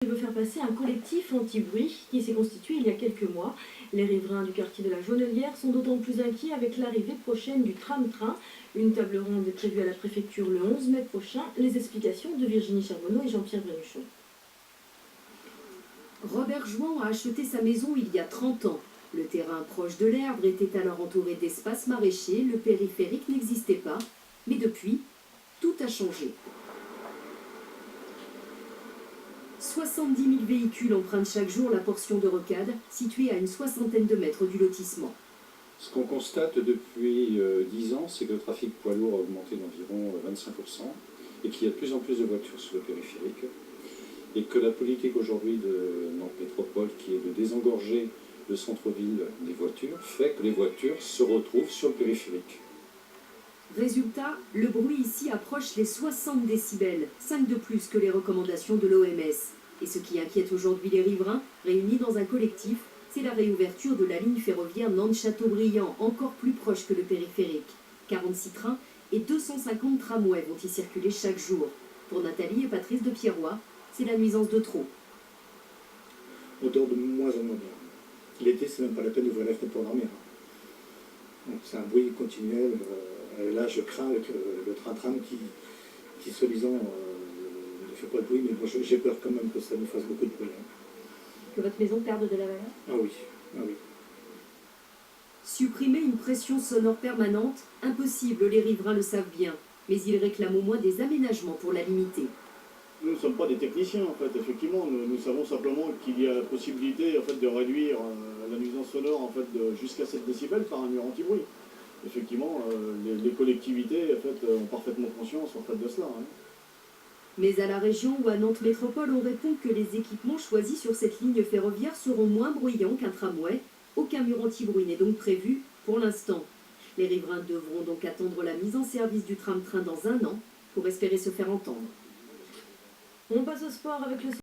veut faire passer un collectif anti-bruit qui s'est constitué il y a quelques mois. Les riverains du quartier de la Jaunelière sont d'autant plus inquiets avec l'arrivée prochaine du tram-train. Une table ronde est prévue à la préfecture le 11 mai prochain. Les explications de Virginie Charbonneau et Jean-Pierre Brenuchon. Robert Jouan a acheté sa maison il y a 30 ans. Le terrain proche de l'Erdre était alors entouré d'espaces maraîchers, le périphérique n'existait pas. Mais depuis, tout a changé. 70 000 véhicules empruntent chaque jour la portion de rocade, située à une soixantaine de mètres du lotissement. Ce qu'on constate depuis 10 ans, c'est que le trafic poids lourd a augmenté d'environ 25% et qu'il y a de plus en plus de voitures sur le périphérique et que la politique aujourd'hui de Nantes Métropole, qui est de désengorger le centre-ville des voitures, fait que les voitures se retrouvent sur le périphérique. Résultat, le bruit ici approche les 60 décibels, 5 de plus que les recommandations de l'OMS. Et ce qui inquiète aujourd'hui les riverains, réunis dans un collectif, c'est la réouverture de la ligne ferroviaire Nantes-Châteaubriand, encore plus proche que le périphérique. 46 trains et 250 tramways vont y circuler chaque jour. Pour Nathalie et Patrice de Pierrois, c'est la nuisance de trop. On dort de moins en moins bien. L'été, c'est même pas la peine d'ouvrir la fenêtre pour dormir. Donc c'est un bruit continuel. Là, je crains que le train-tram qui soi-disant ne fait pas de bruit, mais moi j'ai peur quand même que ça nous fasse beaucoup de bruit. Que votre maison perde de la valeur? Ah oui, ah oui. Supprimer une pression sonore permanente, impossible, les riverains le savent bien. Mais ils réclament au moins des aménagements pour la limiter. Nous ne sommes pas des techniciens, en fait, effectivement. Nous savons simplement qu'il y a la possibilité en fait, de réduire la nuisance sonore en fait, jusqu'à 7 décibels par un mur anti-bruit. Effectivement, les collectivités en fait, ont parfaitement conscience en fait, de cela. Hein. Mais à la région ou à Nantes Métropole, on répond que les équipements choisis sur cette ligne ferroviaire seront moins bruyants qu'un tramway. Aucun mur anti-bruit n'est donc prévu pour l'instant. Les riverains devront donc attendre la mise en service du tram-train dans 1 an pour espérer se faire entendre. On passe au sport avec le